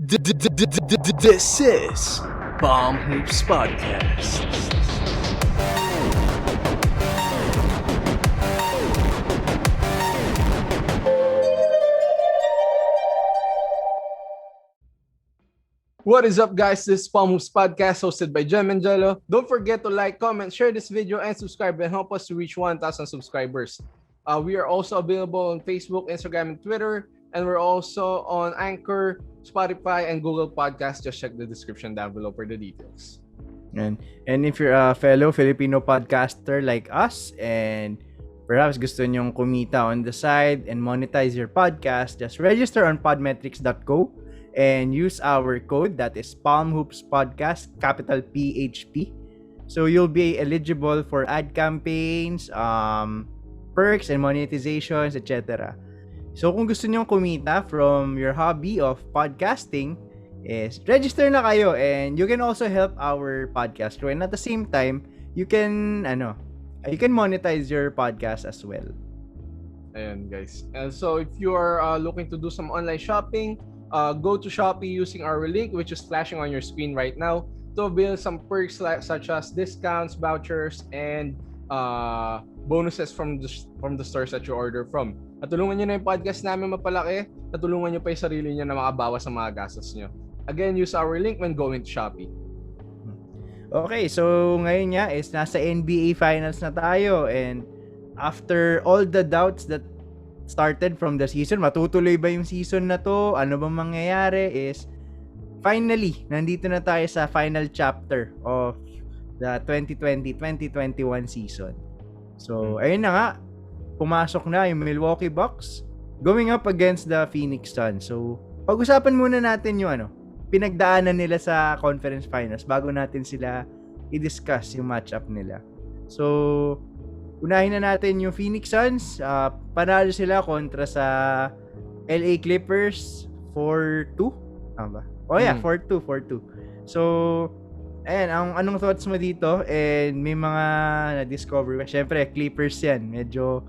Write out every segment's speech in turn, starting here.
This is Bomb Hoops Podcast. What is up, guys? This is Bomb Hoops Podcast hosted by Jem and Jello. Don't forget to like, comment, share this video, and subscribe and help us to reach 1,000 subscribers. We are also available on Facebook, Instagram, and Twitter. And we're also on Anchor, Spotify, and Google Podcasts. Just check the description down below for the details. And if you're a fellow Filipino podcaster like us and perhaps gusto nyong kumita on the side and monetize your podcast, just register on podmetrics.co and use our code, that is Palm Hoops Podcast, capital PHP. So you'll be eligible for ad campaigns, perks and monetizations, etc. So kung gusto nyong kumita from your hobby of podcasting, is register na kayo and you can also help our podcast crew, and at the same time you can monetize your podcast as well. Ayan, guys. And so if you are looking to do some online shopping, go to Shopee using our link, which is flashing on your screen right now, to avail some perks such as discounts, vouchers, and bonuses from the stores that you order from. At tulungan nyo na yung podcast namin mapalaki, at tulungan nyo pa yung sarili nyo na makabawas sa mga gastos nyo. Again, use our link when going to Shopee. Okay, so ngayon nga is nasa NBA Finals na tayo, and after all the doubts that started from the season, matutuloy ba yung season na to? Ano bang mangyayari? Is finally, nandito na tayo sa final chapter of the 2020-2021 season. So, ayun na nga, pumasok na yung Milwaukee Bucks going up against the Phoenix Suns. So, pag-usapan muna natin yung pinagdaanan nila sa conference finals bago natin sila i-discuss yung matchup nila. So, unahin na natin yung Phoenix Suns. Panalo sila kontra sa LA Clippers 4-2. Tama ba? Oh yeah, 4-2. So, ayan, anong thoughts mo dito? And may mga na-discover. Siyempre, Clippers yan. Medyo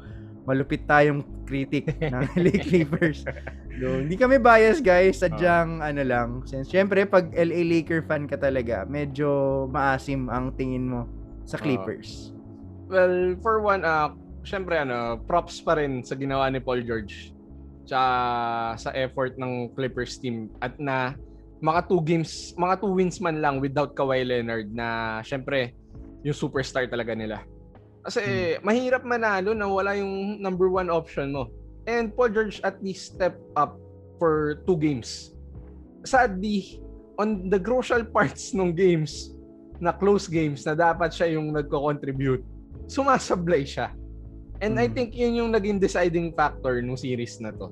malupit tayong critic ng LA Clippers. So, hindi kami bias, guys. Sadyang lang. Siyempre, pag LA Laker fan ka talaga, medyo maasim ang tingin mo sa Clippers. Well, for one, siyempre, props pa rin sa ginawa ni Paul George. Tsaka sa effort ng Clippers team. At na mga 2 wins man lang without Kawhi Leonard na siyempre, yung superstar talaga nila. Kasi mahirap manalo na wala yung number 1 option mo. And Paul George at least step up for 2 games. Sadly, on the crucial parts ng games, na close games, na dapat siya yung nagko-contribute, sumasablay siya. And I think yun yung naging deciding factor ng series na to.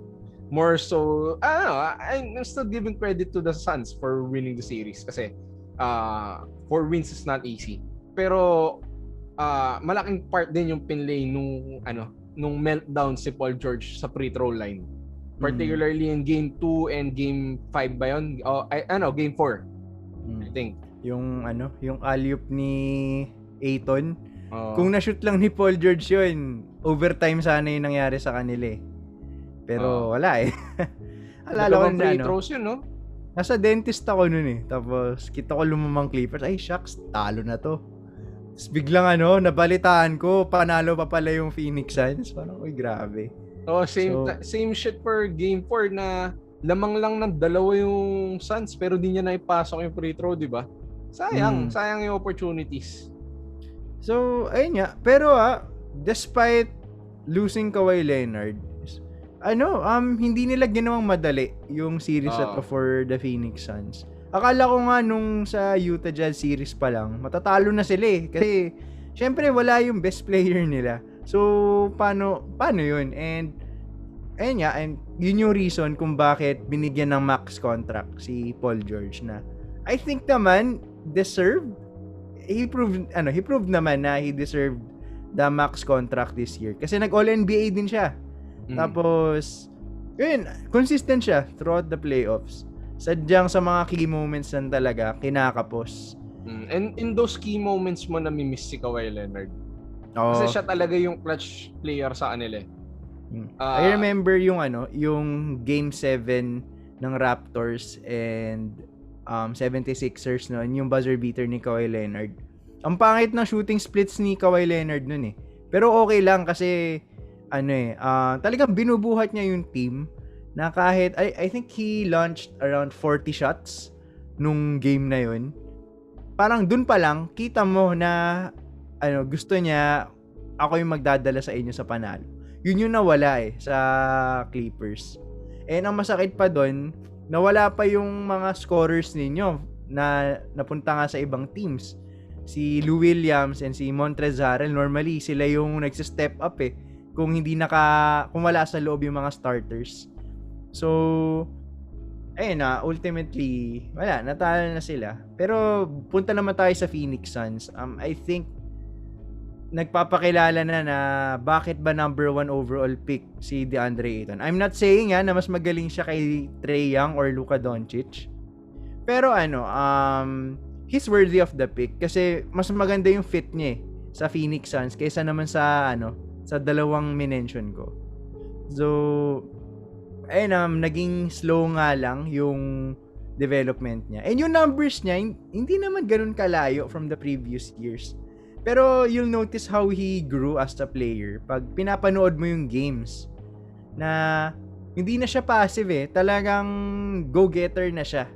More so, I'm still giving credit to the Suns for winning the series kasi 4 wins is not easy. Pero malaking part din yung pinlay nung meltdown si Paul George sa free throw line. Particularly in game 2 and game 5 ba yun? Game 4. I think. Yung alley-oop ni Ayton. Kung na-shoot lang ni Paul George yun, overtime sana yung nangyari sa kanila eh. Pero wala eh. Alala ko na free throws yun, no? Nasa dentist ako nun eh. Tapos kita ko lumamang Clippers. Ay, shucks, talo na to. Tapos biglang nabalitaan ko, panalo pa pala yung Phoenix Suns. Parang, uy, grabe. Same shit for game 4 na lamang lang ng 2 yung Suns pero di niya na ipasok yung free throw, di ba? Sayang yung opportunities. So, ayun nga. Pero despite losing Kawhi Leonard, hindi nila ginawang madali yung series na to for the Phoenix Suns. Akala ko nga nung sa Utah Jazz series pa lang, matatalo na sila eh. Kasi, syempre, wala yung best player nila. So, paano yun? And, ayun nga, and yun yung reason kung bakit binigyan ng max contract si Paul George na I think naman, deserved. He proved naman na he deserved the max contract this year. Kasi nag-All-NBA din siya. Tapos, yun, consistent siya throughout the playoffs. Sadyang sa mga key moments lang talaga, kinakapos. And in those key moments mo nami-miss si Kawhi Leonard. Kasi siya talaga yung clutch player sa kanila. I remember yung game 7 ng Raptors and 76ers noon, yung buzzer beater ni Kawhi Leonard. Ang pangit ng shooting splits ni Kawhi Leonard noon eh. Pero okay lang kasi talagang binubuhat niya yung team na kahit I think he launched around 40 shots nung game na yun. Parang dun pa lang kita mo na gusto niya ako yung magdadala sa inyo sa panalo. Yun yung nawala sa Clippers. And ang masakit pa doon, nawala pa yung mga scorers ninyo na napunta nga sa ibang teams. Si Lou Williams and si Montrezl Harrell, normally sila yung nagsi-step up kung kung wala sa loob yung mga starters. So, ultimately, wala, natalo na sila. Pero punta naman tayo sa Phoenix Suns. I think nagpapakilala na bakit ba number 1 overall pick si DeAndre Ayton. I'm not saying na mas magaling siya kay Trae Young or Luka Doncic. Pero he's worthy of the pick kasi mas maganda yung fit niya sa Phoenix Suns kaysa naman sa dalawang minention ko. So, naging slow nga lang yung development niya. And yung numbers niya, hindi naman ganun kalayo from the previous years. Pero you'll notice how he grew as a player pag pinapanood mo yung games na hindi na siya passive talagang go-getter na siya.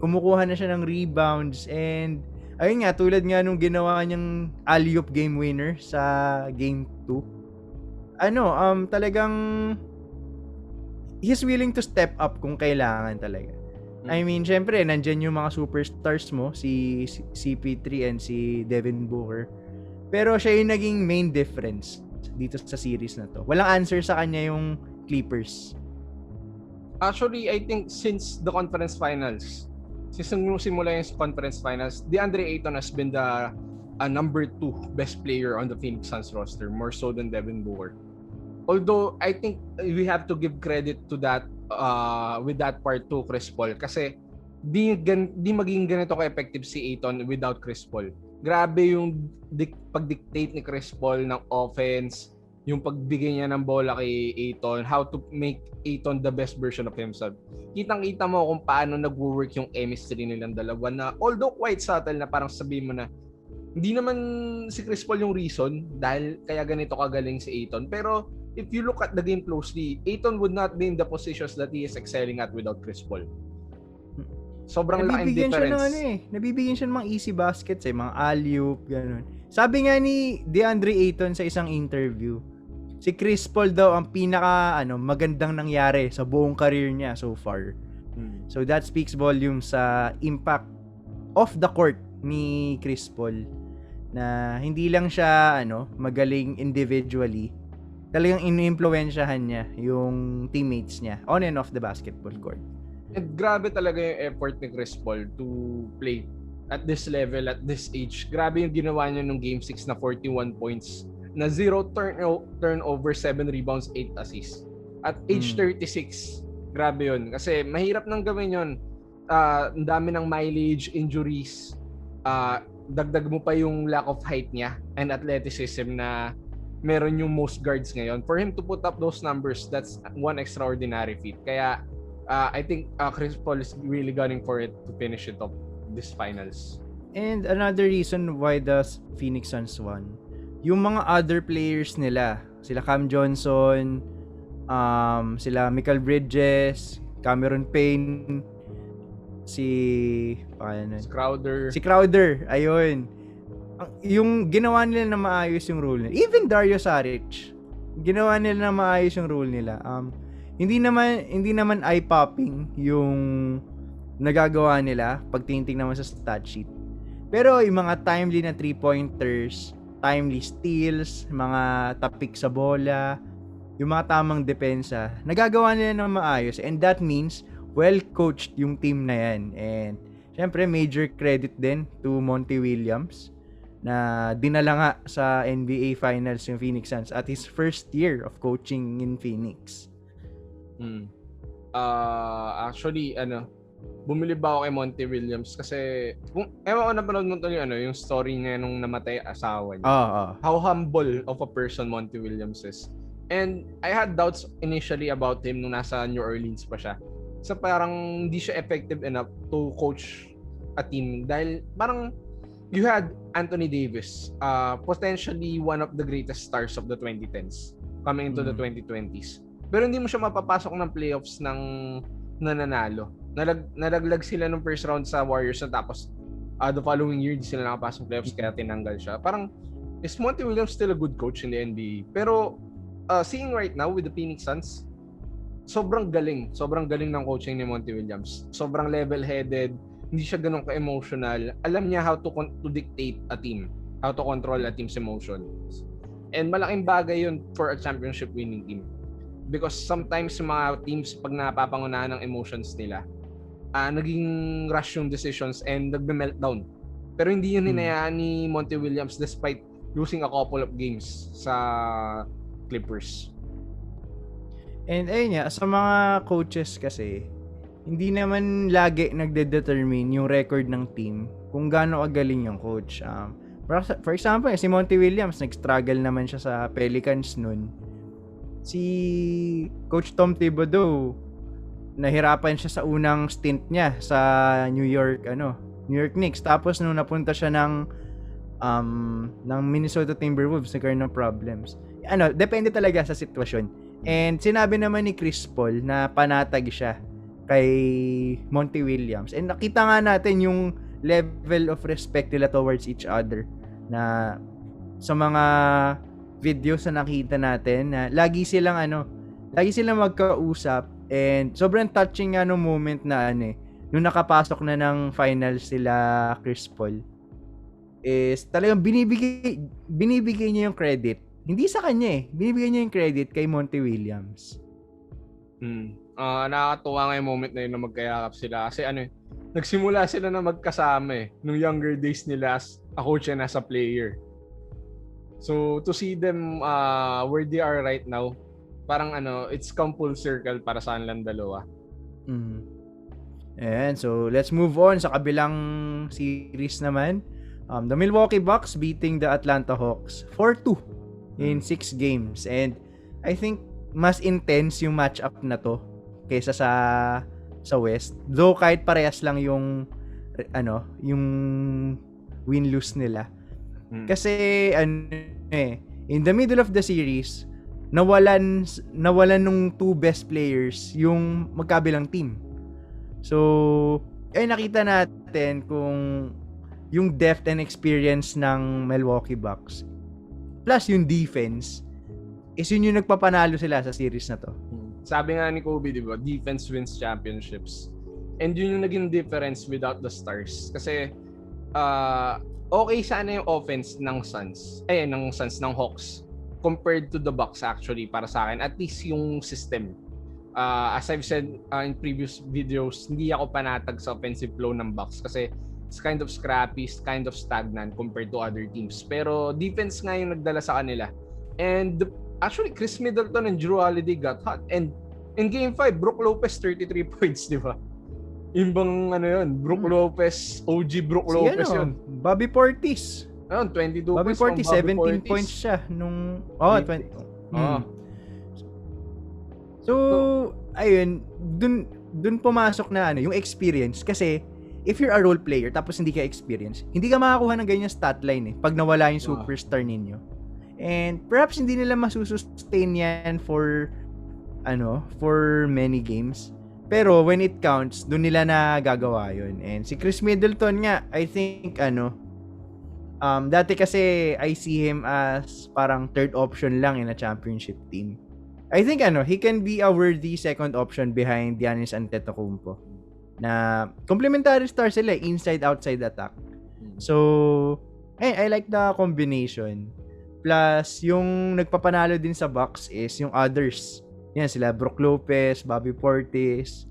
Kumukuha na siya ng rebounds and ayun nga, tulad nga nung ginawa niyang alley-oop game winner sa game 2. Talagang he's willing to step up kung kailangan talaga. I mean, syempre, nandyan yung mga superstars mo, si CP3 and si Devin Booker. Pero siya yung naging main difference dito sa series na to. Walang answer sa kanya yung Clippers. Actually, I think since the conference finals, since simula yung conference finals, DeAndre Ayton has been the number 2 best player on the Phoenix Suns roster, more so than Devin Booker. Although, I think we have to give credit to that with that part to Chris Paul kasi di maging ganito ka-effective si Ayton without Chris Paul. Grabe yung pag-dictate ni Chris Paul ng offense, yung pagbigay niya ng bola kay Ayton, how to make Ayton the best version of himself. Kitang-kita mo kung paano nag-work yung chemistry nilang dalawa na although quite subtle na parang sabihin mo na hindi naman si Chris Paul yung reason dahil kaya ganito kagaling si Ayton. Pero if you look at the game closely, Ayton would not be in the positions that he is excelling at without Chris Paul. Sobrang laking difference. Nabibigyan siya ng mga easy baskets mga alley-oop, ganun. Sabi nga ni DeAndre Ayton sa isang interview, si Chris Paul daw ang pinaka magandang nangyari sa buong career niya so far. So that speaks volumes sa impact off the court ni Chris Paul na hindi lang siya magaling individually, talagang iniimpluwensyahan niya yung teammates niya on and off the basketball court. And grabe talaga yung effort ni Chris Paul to play at this level, at this age. Grabe yung ginawa niya nung Game 6 na 41 points, na 0 turnover, 7 rebounds, 8 assists. At age 36, grabe yun. Kasi mahirap nang gawin yun. Ang dami ng mileage, injuries. Dagdag mo pa yung lack of height niya and athleticism na meron yung most guards ngayon. For him to put up those numbers, that's one extraordinary feat. Kaya I think Chris Paul is really gunning for it to finish it up this finals. And another reason why the Phoenix Suns won, yung mga other players nila, sila Cam Johnson, sila Michael Bridges, Cameron Payne, si Crowder, ayun. Yung ginawa nila na maayos yung role nila. Even Dario Saric, ginawa nila na maayos yung role nila. Hindi naman eye-popping yung nagagawa nila pag tinitingnan naman sa stat sheet. Pero yung mga timely na 3-pointers, timely steals, mga tapik sa bola, yung mga tamang depensa, nagagawa nila ng maayos. And that means well-coached yung team na yan. And syempre, major credit din to Monty Williams na dinala nga sa NBA Finals yung Phoenix Suns at his first year of coaching in Phoenix. Actually, bumili ba ako kay Monty Williams kasi kung ewan ko napanood mo to yung story niya nung namatay asawa niya. How humble of a person Monty Williams is. And I had doubts initially about him nung nasa New Orleans pa siya. sa parang hindi siya effective enough to coach a team dahil parang you had Anthony Davis, potentially one of the greatest stars of the 2010s coming into the 2020s. Pero hindi mo siya mapapasok ng playoffs ng nananalo. Nalaglag sila nung first round sa Warriors na tapos the following year di sila nakapasok ng playoffs kaya tinanggal siya. Parang is Monty Williams still a good coach in the NBA? Pero seeing right now with the Phoenix Suns, sobrang galing ng coaching ni Monty Williams. Sobrang level-headed, hindi siya ganun ka-emotional. Alam niya how to dictate a team, how to control a team's emotions. And malaking bagay yun for a championship winning team. Because sometimes yung mga teams, pag napapangunahan ng emotions nila, naging rush yung decisions and nagbe-meltdown. Pero hindi yun hinayaan ni Monty Williams despite losing a couple of games sa Clippers. And ayun nga, sa mga coaches kasi, hindi naman lagi nagde-determine yung record ng team kung gaano kagaling yung coach. For example, si Monty Williams, nag-struggle naman siya sa Pelicans nun. Si Coach Tom Thibodeau, nahirapan siya sa unang stint niya sa New York Knicks. Tapos nung napunta siya ng Minnesota Timberwolves, nagkaroon ng problems. Depende talaga sa sitwasyon. And sinabi naman ni Chris Paul na panatag siya kay Monty Williams. And nakita nga natin yung level of respect nila towards each other na sa mga videos na nakita natin na lagi silang magkausap and sobrang touching nga no moment na nung nakapasok na ng finals sila Chris Paul is talagang binibigay niya yung credit. Hindi sa kanya binibigay niya yung credit kay Monty Williams. Nakakatuwa nga yung moment na yun na magkayakap sila kasi nagsimula sila na magkasama nung younger days nila as a coach and as a player. So to see them where they are right now, parang it's come full circle para sa kanilang dalawa. And so let's move on sa kabilang series naman. The Milwaukee Bucks beating the Atlanta Hawks 4-2 in 6 games, and I think mas intense yung matchup na to kaysa sa West. Though kahit parehas lang yung yung win-lose nila. Kasi in the middle of the series, nawalan nung two best players yung magkabilang team. So, nakita natin kung yung depth and experience ng Milwaukee Bucks plus yung defense is yun yung nagpapanalo sila sa series na to. Sabi nga ni Kobe, di ba, defense wins championships. And yun yung naging difference without the stars. Kasi okay sana yung offense ng ng Hawks compared to the Bucks actually para sa akin. At least yung system. As I've said in previous videos, hindi ako panatag sa offensive flow ng Bucks kasi it's kind of scrappy, it's kind of stagnant compared to other teams. Pero defense nga yung nagdala sa kanila. And actually, Chris Middleton and Jrue Holiday got hot. And in Game 5, Brook Lopez 33 points, di ba? Yung bang yun? Brook Lopez, OG Brook Lopez yun. Bobby Portis. 22 Bobby points. Portis, 17 points siya nung 20. So, ayun, dun pumasok na yung experience kasi if you're a role player tapos hindi ka experience, hindi ka makakuha ng ganyan stat line pag nawala yung superstar ninyo. And perhaps hindi nila masusustain yan for many games. Pero when it counts, doon nila na gagawa yun. And si Chris Middleton nga, I think dati kasi I see him as parang third option lang in a championship team. I think he can be a worthy second option behind Giannis Antetokounmpo. Na complementary star sila, inside outside attack. So I like the combination. Plus yung nagpapanalo din sa Bucks is yung others. Yan sila Brook Lopez, Bobby Portis,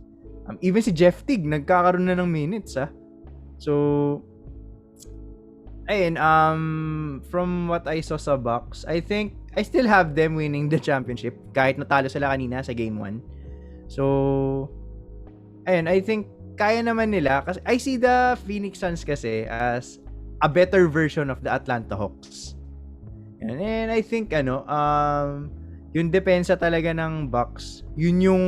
even si Jeff Teague nagkakaroon na ng minutes So from what I saw sa Bucks, I think I still have them winning the championship kahit natalo sila kanina sa game 1. So I think kaya naman nila kasi I see the Phoenix Suns kasi as a better version of the Atlanta Hawks. And I think yung depensa talaga ng Bucks, yun yung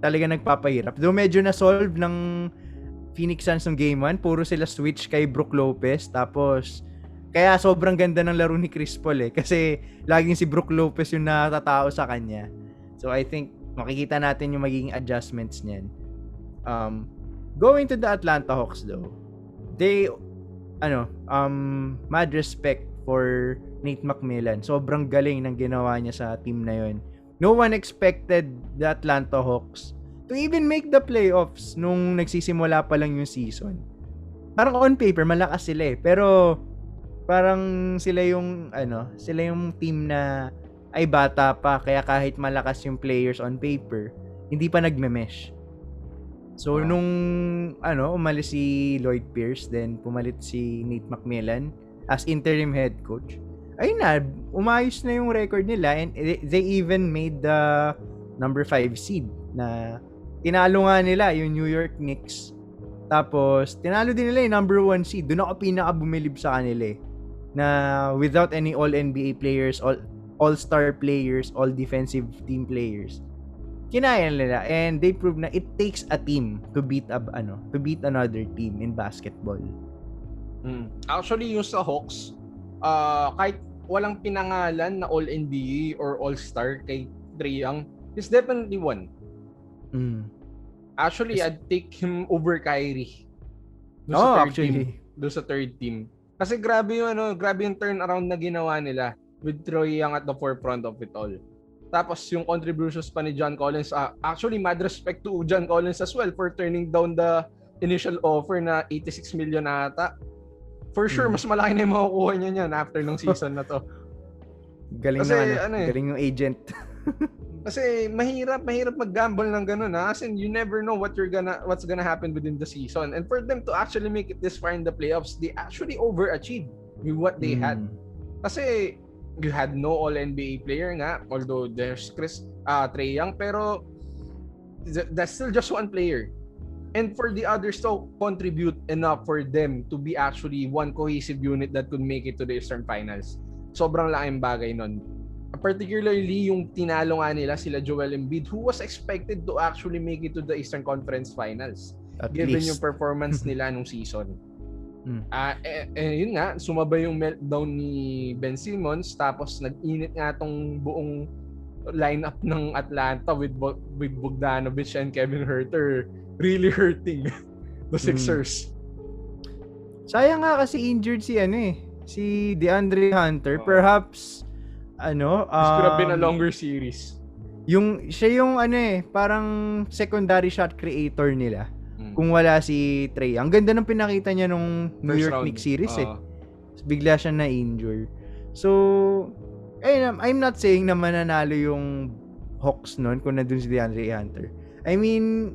talaga nagpapahirap. Though medyo na-solve ng Phoenix Suns ng Game 1, puro sila switch kay Brook Lopez. Tapos, kaya sobrang ganda ng laro ni Chris Paul kasi laging si Brook Lopez yung natatao sa kanya. So, I think, makikita natin yung magiging adjustments niyan. Going to the Atlanta Hawks though, they, mad respect for Nate McMillan. Sobrang galing ng ginawa niya sa team na yun. No one expected the Atlanta Hawks to even make the playoffs nung nagsisimula pa lang yung season. Parang on paper, malakas sila pero parang sila yung team na ay bata pa, kaya kahit malakas yung players on paper, hindi pa nagme-mesh. So, nung umalis si Lloyd Pierce, then pumalit si Nate McMillan as interim head coach, ayun na, umayos na yung record nila, and they even made the number 5 seed na tinalo nga nila yung New York Knicks. Tapos, tinalo din nila yung number 1 seed. Doon ako pinaka-bumilib sa kanila na without any all-NBA players, all-star players, all-defensive team players, kinaya nila, and they proved na it takes a team to beat another team in basketball. Actually, yung sa Hawks, kahit walang pinangalan na all-NBA or all-star kay Trae Young, he's definitely one. Actually, I'd take him over Kyrie. Doon sa third team. Kasi grabe yung turnaround na ginawa nila with Trae Young at the forefront of it all. Tapos yung contributions pa ni John Collins, actually mad respect to John Collins as well for turning down the initial offer na 86 million ata. For sure, mas malaki na yung makukuha niya niyan after ng season na to. Galing galing yung agent. Kasi mahirap mag-gamble ng ganun As in, you never know what's gonna happen within the season. And for them to actually make it this far in the playoffs, they actually overachieved with what they had. Kasi you had no all-NBA player nga, although there's Trae Young, pero that's still just one player. And for the others to contribute enough for them to be actually one cohesive unit that could make it to the Eastern Finals, sobrang laking bagay nun. Particularly yung tinalo nga nila sila Joel Embiid, who was expected to actually make it to the Eastern Conference Finals given yung performance nila nung season. Yun nga, sumabay yung meltdown ni Ben Simmons, tapos nag-init nga tong buong lineup ng Atlanta with Bogdanovic and Kevin Huerter really hurting the Sixers. Sayang nga kasi injured si DeAndre Hunter. Perhaps this could have been a longer series. Siya yung parang secondary shot creator nila. Kung wala si Trae. Ang ganda ng pinakita niya nung New York Knicks series Bigla siya na-injure. So, I'm not saying na mananalo yung Hawks nun kung nandun si DeAndre Hunter. I mean,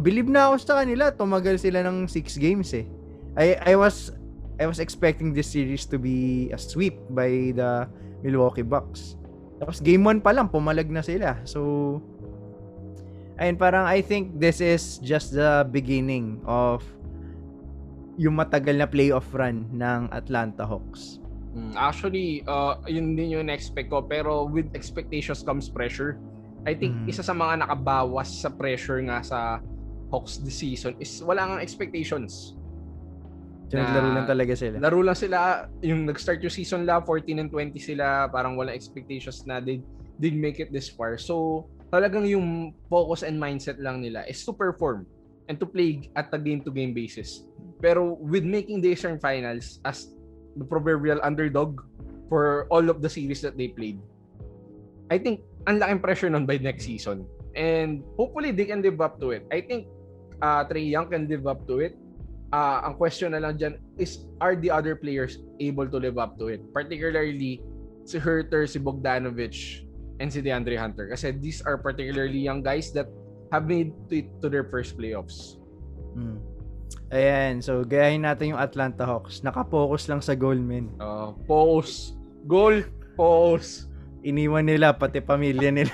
believe na ako sa kanila. Tumagal sila ng 6 games I was expecting this series to be a sweep by the Milwaukee Bucks. Tapos game 1 pa lang, pumalag na sila. So, ayun, parang I think this is just the beginning of yung matagal na playoff run ng Atlanta Hawks. Actually, yun din yung expect ko. Pero with expectations comes pressure. I think isa sa mga nakabawas sa pressure nga sa Hawks this season is wala ngang expectations. Naglaro lang talaga sila. Laro lang sila. Yung nag-start yung season lang, 14-20 sila. Parang walang expectations na they'd make it this far. So, talagang yung focus and mindset lang nila is to perform and to play at a game-to-game basis. Pero with making the Eastern Finals as the proverbial underdog for all of the series that they played, I think ang laking pressure nun by next season. And hopefully they can live up to it. I think Trae Young can live up to it. Ang question na lang dyan is, are the other players able to live up to it? Particularly si Huerter, si Bogdanovic, and si DeAndre Hunter. Kasi these are particularly young guys that have made it to their first playoffs. Ayan, so gayahin natin yung Atlanta Hawks. Nakapokus lang sa goal, men. Focus. Goal. Focus. Iniwan nila, pati pamilya nila.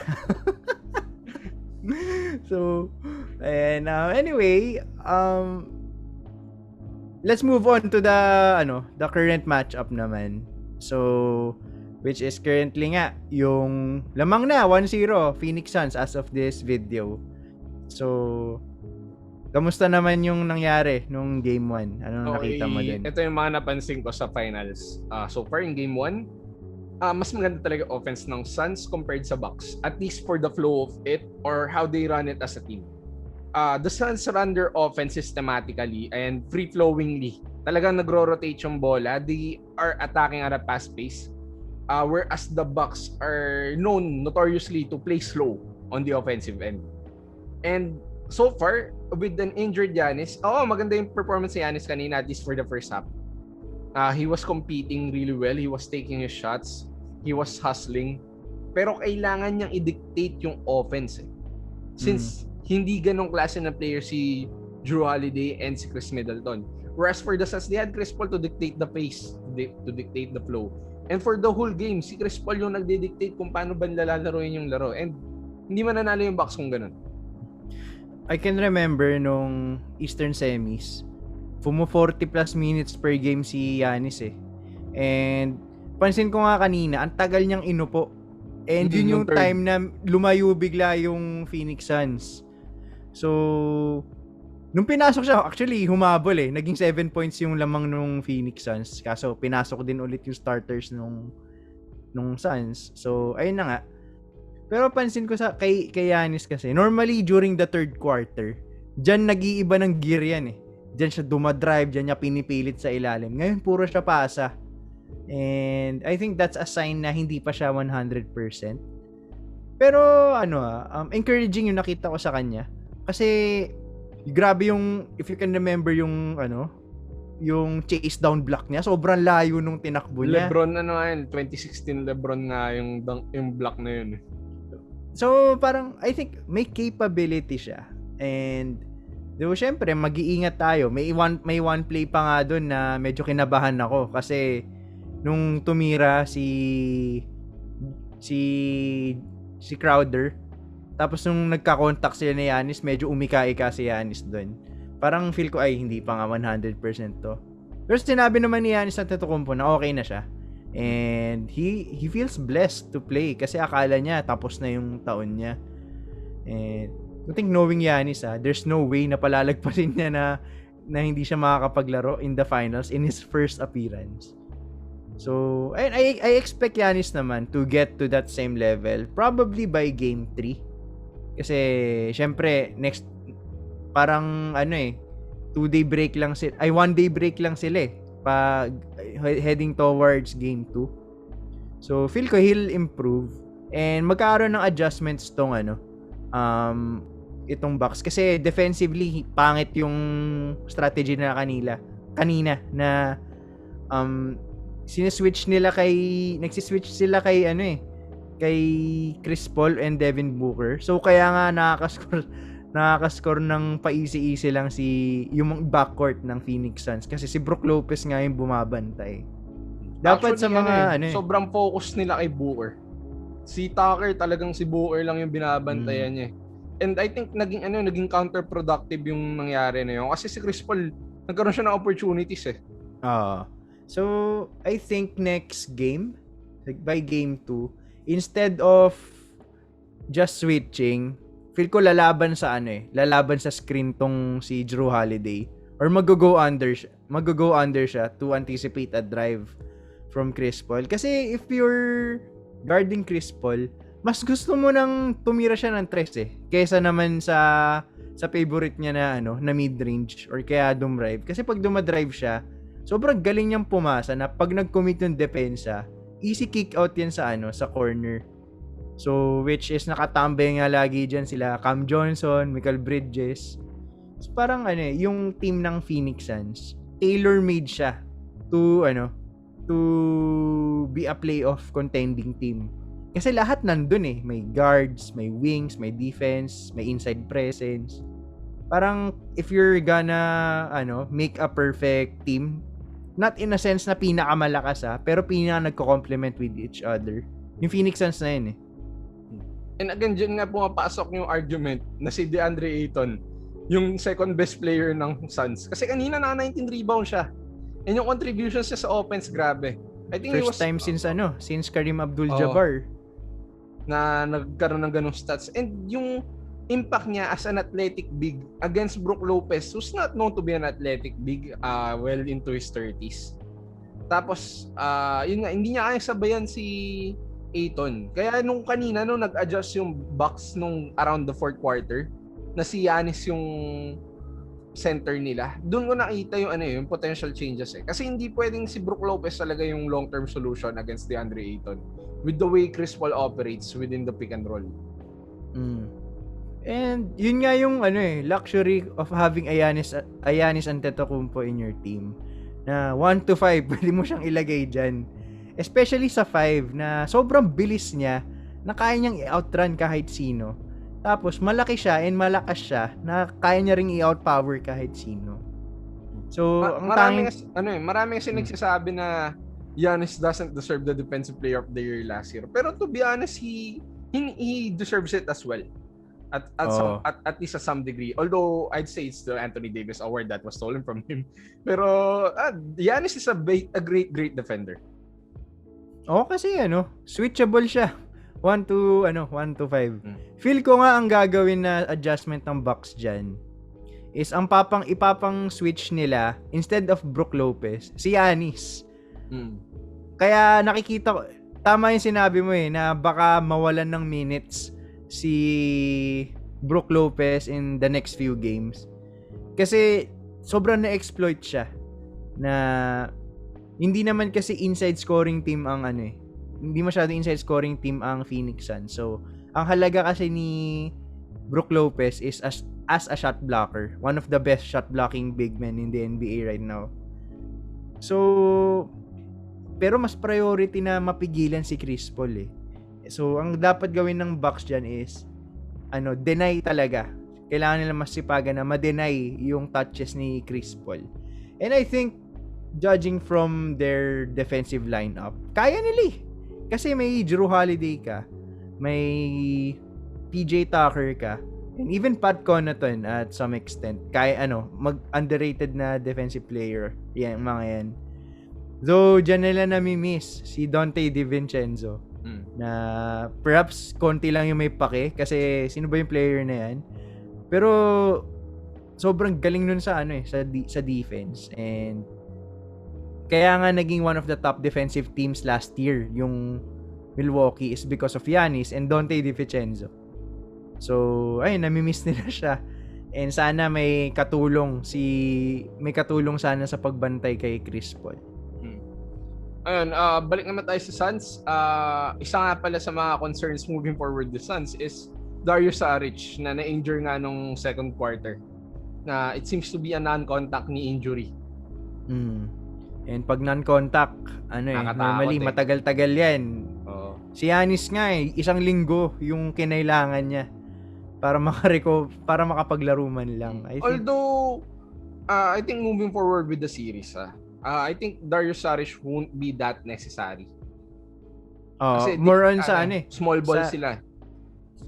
So, and anyway, let's move on to the current matchup naman. So, which is currently nga yung lamang na 1-0 Phoenix Suns as of this video. So, kamusta naman yung nangyari nung game 1? Anong nakita mo Okay, dun? ito yung mga napansin ko sa finals. So far in game 1, mas maganda talaga offense ng Suns compared sa Bucks. At least for the flow of it or how they run it as a team. The Suns run their offense systematically and free-flowingly. Talagang nagro-rotate yung bola. They are attacking at a fast pace. Whereas the Bucks are known notoriously to play slow on the offensive end. And so far, with an injured Giannis, maganda yung performance ni Giannis kanina, at least for the first half. He was competing really well. He was taking his shots. He was hustling. Pero kailangan niyang i-dictate yung offense. Since hindi ganong klase na player si Drew Holiday and si Chris Middleton. Whereas for the Suns, they had Chris Paul to dictate the pace, to dictate the flow. And for the whole game, si Chris Paul yung nagde-dictate kung paano ba lalaroin yung laro. And hindi mananalo yung Bucks kung ganun. I can remember nung Eastern Semis, 40 plus minutes per game si Giannis eh. And pansin ko nga kanina, ang tagal niyang inupo. And yun yung time na lumayo bigla yung Phoenix Suns. So, nung pinasok siya, actually humabol eh. Naging 7 points yung lamang nung Phoenix Suns. Kaso pinasok din ulit yung starters nung Suns. So, ayun na nga. Pero pansin ko kay Giannis kasi, normally during the third quarter, dyan nag-iiba ng gear yan eh. Dyan siya dumadrive, dyan niya pinipilit sa ilalim. Ngayon, puro siya pasa. And I think that's a sign na hindi pa siya 100%. Pero encouraging yung nakita ko sa kanya. Kasi grabe yung, if you can remember yung yung chase down block niya, sobrang layo nung tinakbo niya. LeBron 2016 LeBron nga yung block na yun. So parang I think may capability siya. And syempre mag-iingat tayo. May one play pa nga doon na medyo kinabahan ako kasi nung tumira si Crowder, tapos nung nagka-contact sila ni Giannis, medyo umika-ika si Giannis doon. Parang feel ko ay hindi pa nga 100% to. Pero sinabi naman ni Giannis Antetokounmpo na okay na siya. And he feels blessed to play kasi akala niya tapos na yung taon niya. And I think knowing Giannis, there's no way na palalagpasin niya na hindi siya makakapaglaro in the finals in his first appearance. So, and I expect Giannis naman to get to that same level probably by game 3. Kasi syempre next parang 2-day break lang sila. 1-day break lang sila eh. Pag heading towards game 2. So, feel ko he'll improve and magkakaroon ng adjustments tong itong Bucks kasi defensively pangit yung strategy na kanina na nagsiswitch sila kay Chris Paul and Devin Booker. So kaya nga nakaka-score ng paisi-isi lang yung backcourt ng Phoenix Suns kasi si Brook Lopez nga yung bumabantay. Dapat actually, sa mga sobrang focus nila kay Booker. Si Tucker talagang si Booker lang yung binabantayan niya. And I think naging counterproductive yung nangyari na yun kasi si Chris Paul nagkaroon siya ng opportunities eh. So I think next game, by game 2, instead of just switching, feel ko lalaban sa screen tong si Drew Holiday or mag-go under siya to anticipate a drive from Chris Paul. Kasi if you're guarding Chris Paul, mas gusto mo nang tumira siya ng tres kaysa naman sa favorite niya na mid-range or kaya dumrive. Kasi pag dumadrive siya, sobrang galing niyang pumasa na pag nag-commit yung depensa, easy kick out yan sa corner. So, which is nakatambay nga lagi dyan sila Cam Johnson, Michael Bridges. So, parang yung team ng Phoenix Suns, tailor-made siya to be a playoff contending team. Kasi lahat nandun may guards, may wings, may defense, may inside presence. Parang if you're gonna make a perfect team, not in a sense na pinakamalakas pero nagko-complement with each other. Yung Phoenix Suns na yun And again, dyan nga pumapasok yung argument na si DeAndre Ayton, yung second best player ng Suns. Kasi kanina na 19 rebound siya. And yung contributions niya sa offense, grabe. I think first time since Kareem Abdul-Jabbar na nagkaroon ng ganung stats. And yung impact niya as an athletic big against Brook Lopez, who's not known to be an athletic big, well into his 30s. Tapos, yun nga, hindi niya kaya sabayan si Ayton. Kaya nung kanina, nung nag-adjust yung Bucks nung around the fourth quarter, na si Giannis yung center nila, doon ko nakita yung yung potential changes eh. Kasi hindi pwedeng si Brook Lopez talaga yung long-term solution against DeAndre Ayton with the way Chris Paul operates within the pick and roll. And yun nga yung luxury of having a Giannis Antetokounmpo in your team. Na 1 to 5, pwede mo siyang ilagay dyan. Especially sa 5 na sobrang bilis niya na kaya niyang i-outrun kahit sino. Tapos malaki siya and malakas siya na kaya niya ring i-outpower kahit sino. So, marami kasi nagsasabi na Giannis doesn't deserve the defensive player of the year last year. Pero to be honest, he deserves it as well. At least to some degree. Although I'd say it's the Anthony Davis award that was stolen from him. Pero Giannis is a great defender. Kasi switchable siya. 1 to 5. Feel ko nga ang gagawin na adjustment ng Bucks diyan is ang ipapang switch nila instead of Brook Lopez, si Giannis. Kaya nakikita ko, tama yung sinabi mo na baka mawalan ng minutes si Brook Lopez in the next few games. Kasi sobrang na-exploit siya na hindi naman kasi inside scoring team ang hindi masyado inside scoring team ang Phoenix Suns. So, ang halaga kasi ni Brook Lopez is as a shot blocker. One of the best shot blocking big men in the NBA right now. So, pero mas priority na mapigilan si Chris Paul eh. So, ang dapat gawin ng Bucks dyan is deny talaga. Kailangan nila masipagan na ma-deny yung touches ni Chris Paul. And I think judging from their defensive lineup, kaya nila eh. Kasi may Jrue Holiday ka, may PJ Tucker ka, and even Pat Connaughton at some extent. Kaya underrated na defensive player. Yan, mga yan. Though, dyan nila nami-miss si Donte DiVincenzo. Na perhaps konti lang yung may pake kasi sino ba yung player na yan? Pero sobrang galing nun sa sa defense, and kaya nga naging one of the top defensive teams last year yung Milwaukee is because of Giannis and Donte DiVincenzo. So nami-miss nila siya, and sana may katulong sana sa pagbantay kay Chris Paul. Ayun, balik naman tayo sa Suns. Isa nga pala sa mga concerns moving forward the Suns is Dario Saric na na-injure nga nung second quarter. Na it seems to be a non-contact knee injury. And pag non-contact, normally matagal-tagal yan. Si Giannis nga 1 linggo yung kinailangan niya para para makapaglaro man lang. Although, I think moving forward with the series, I think Dario Saric won't be that necessary. Kasi more on sa small ball sila.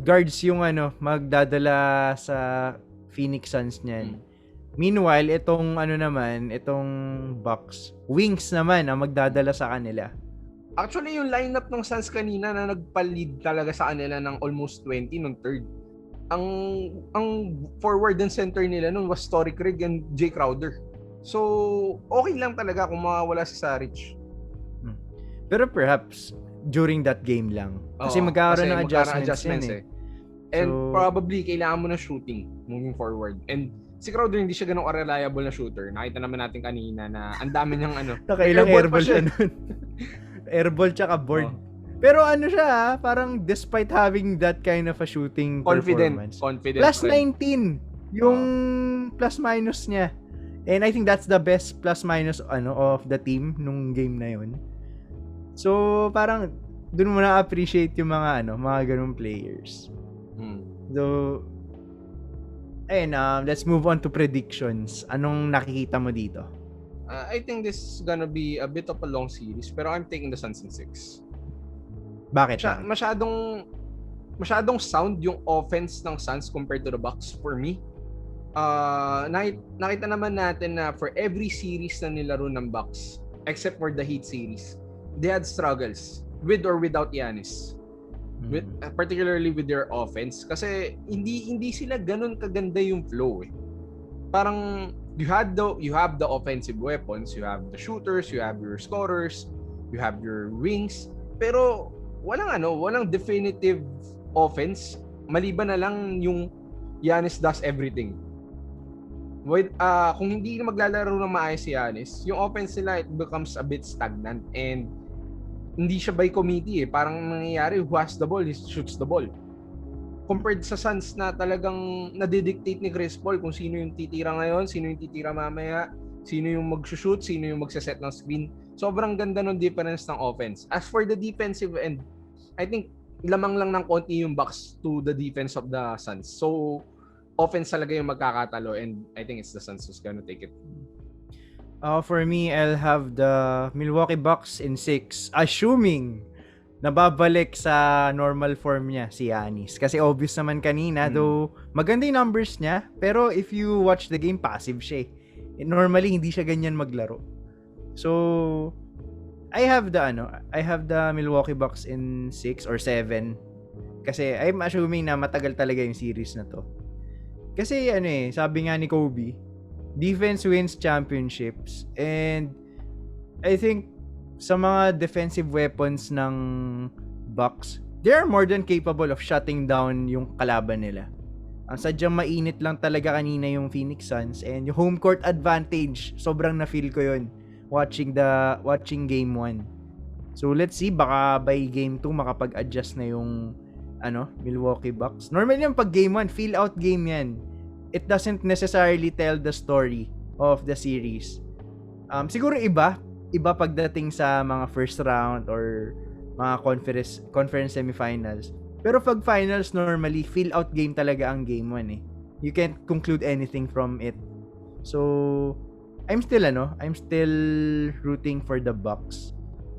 Guards yung magdadala sa Phoenix Suns niyan. Meanwhile, itong Bucks, wings naman ang magdadala sa kanila. Actually, yung lineup ng Suns kanina na nagpa-lead talaga sa kanila ng almost 20 nung third. Ang forward and center nila nun was Torrey Craig and Jay Crowder. So, okay lang talaga kung mawawala si Saric. Pero perhaps during that game lang. Kasi magkakaroon ng adjustments eh. And probably kailangan mo na shooting moving forward. And si Crowder hindi siya ganun reliable na shooter. Nakita naman natin kanina na ang dami niyang nakailang airball siya nun. Airball tsaka board. Pero siya parang despite having that kind of a shooting performance. Confident. Plus 19 yung plus minus niya. And I think that's the best plus minus of the team nung game na yun. So parang dun mo na appreciate yung mga ganung players. So let's move on to predictions. Anong nakikita mo dito? I think this is gonna be a bit of a long series, pero I'm taking the Suns in 6. Bakit? Masyadong sound yung offense ng Suns compared to the Bucks for me. Nakita naman natin na for every series na nilaro ng Bucks, except for the Heat series, they had struggles with or without Giannis. particularly with their offense kasi hindi sila ganun kaganda yung flow eh. Parang you have the offensive weapons, you have the shooters, you have your scorers, you have your wings, pero walang definitive offense maliban na lang yung Giannis does everything. Kung hindi na maglalaro ng maayos si Giannis, yung offense nila it becomes a bit stagnant and hindi siya by committee eh. Parang nangyayari, who has the ball, he shoots the ball. Compared sa Suns na talagang nadidictate ni Chris Paul kung sino yung titira ngayon, sino yung titira mamaya, sino yung mag-shoot, sino yung magsaset ng screen. Sobrang ganda ng difference ng offense. As for the defensive end, I think lamang lang ng konti yung Bucks to the defense of the Suns. So, offense talaga yung magkakatalo and I think it's the Suns who's gonna take it. For me, I'll have the Milwaukee Bucks in 6, assuming nababalik sa normal form niya si Giannis. Kasi obvious naman kanina, though maganda yung numbers niya, pero if you watch the game, passive siya eh. Normally, hindi siya ganyan maglaro. So, I have the Milwaukee Bucks in 6 or 7. Kasi I'm assuming na matagal talaga yung series na to. Kasi sabi nga ni Kobe, defense wins championships. And I think sa mga defensive weapons ng Bucks, they are more than capable of shutting down yung kalaban nila. Ang sadyang mainit lang talaga kanina yung Phoenix Suns, and yung home court advantage, sobrang na-feel ko yun watching game 1. So let's see, baka by game 2 makapag-adjust na yung Milwaukee Bucks. Normally yung pag game 1, feel out game yan. It doesn't necessarily tell the story of the series. Siguro iba pagdating sa mga first round or mga conference semifinals. Pero pag finals, normally feel out game talaga ang game 1 eh. You can't conclude anything from it. So I'm still rooting for the Bucks.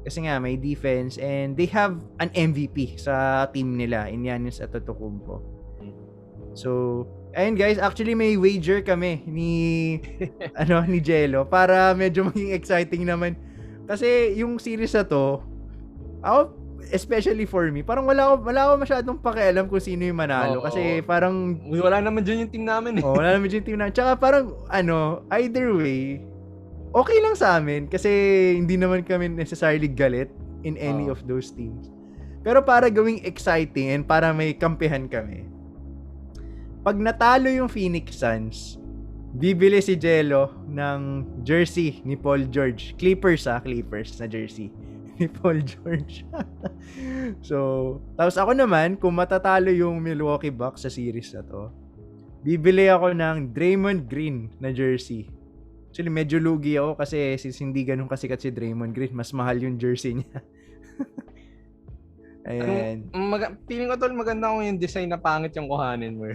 Kasi nga may defense and they have an MVP sa team nila in Giannis Antetokounmpo. So, ayun guys, actually may wager kami ni Jello para medyo maging exciting naman. Kasi yung series na to, ako, especially for me, parang wala ako masyadong pakialam kung sino yung manalo. Kasi parang wala naman dyan yung team namin eh. Wala naman dyan yung team namin. Tsaka parang either way, okay lang sa amin kasi hindi naman kami necessarily galit in any of those teams. Pero para gawing exciting and para may kampihan kami, pag natalo yung Phoenix Suns, bibili si Jello ng jersey ni Paul George. Clippers na jersey ni Paul George. So, tapos ako naman, kung matatalo yung Milwaukee Bucks sa series na to, bibili ako ng Draymond Green na jersey. Actually, medyo lugi ako kasi since hindi ganun kasikat si Draymond Green, mas mahal yung jersey niya. Ayan. Feeling ko tol, maganda kung yung design na pangit yung kuhanin mo.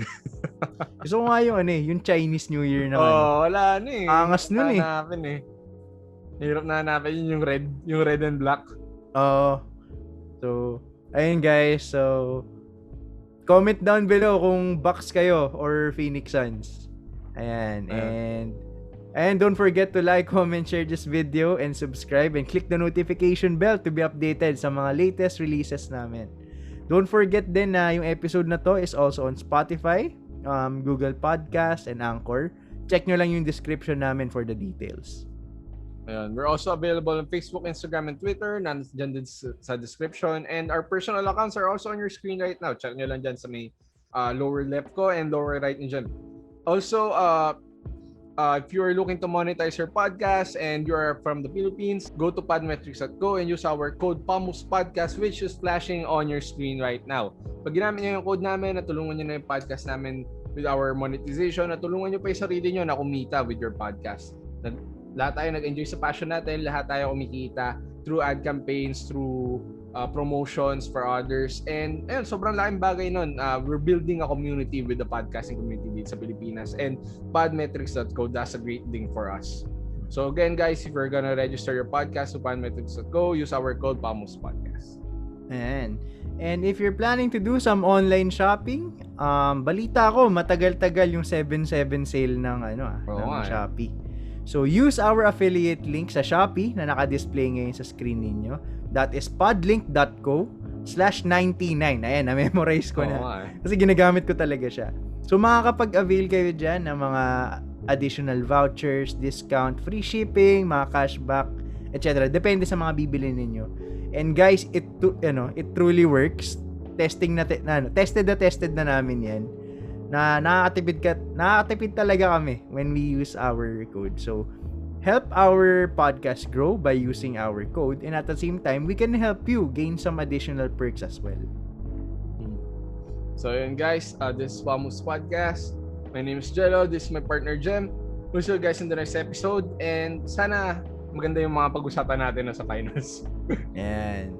Gusto ko nga yung Chinese New Year naman. Wala eh. Angas nun eh. Hanapin eh. Hirap na hanapin yung red and black. So, ayun guys. So, comment down below kung Bucks kayo or Phoenix Suns. Ayan. And don't forget to like, comment, share this video, and subscribe, and click the notification bell to be updated sa mga latest releases namin. Don't forget din na yung episode na to is also on Spotify, Google Podcast, and Anchor. Check nyo lang yung description namin for the details. Ayan. We're also available on Facebook, Instagram, and Twitter. Nandyan din sa description. And our personal accounts are also on your screen right now. Check nyo lang dyan sa may lower left ko and lower right nyo dyan. Also, if you're looking to monetize your podcast and you're from the Philippines, go to podmetrics.co and use our code PAMUSPODCAST, which is flashing on your screen right now. Pag ginamit nyo yung code namin, natulungan nyo na yung podcast namin with our monetization, natulungan nyo pa yung sarili nyo na kumita with your podcast. Lahat tayo nag-enjoy sa passion natin, lahat tayo kumikita through ad campaigns, through promotions for others, and ayun, sobrang laking bagay nun. We're building a community with the podcasting community dito sa Pilipinas, and podmetrics.co does a great thing for us. So again guys, if you're gonna register your podcast to podmetrics.co, use our code PAMUSPODCAST. And if you're planning to do some online shopping, balita ko matagal-tagal yung 7/7 sale ng Shopee. So use our affiliate link sa Shopee na naka-display ngayon sa screen ninyo. That is podlink.co /99. Ayan, na-memorize ko Oo na. nga eh. Kasi ginagamit ko talaga siya. So, makakapag-avail kayo dyan ng mga additional vouchers, discount, free shipping, mga cashback, etc. Depende sa mga bibili ninyo. And guys, it truly works. Tested na namin yan. Na nakakatipid talaga kami when we use our code. So, help our podcast grow by using our code, and at the same time, we can help you gain some additional perks as well. So yun guys, this is Wamus Podcast. My name is Jello, this is my partner Jem. We'll see you guys in the next episode, and sana maganda yung mga pag-usapan natin na sa finals. Yan.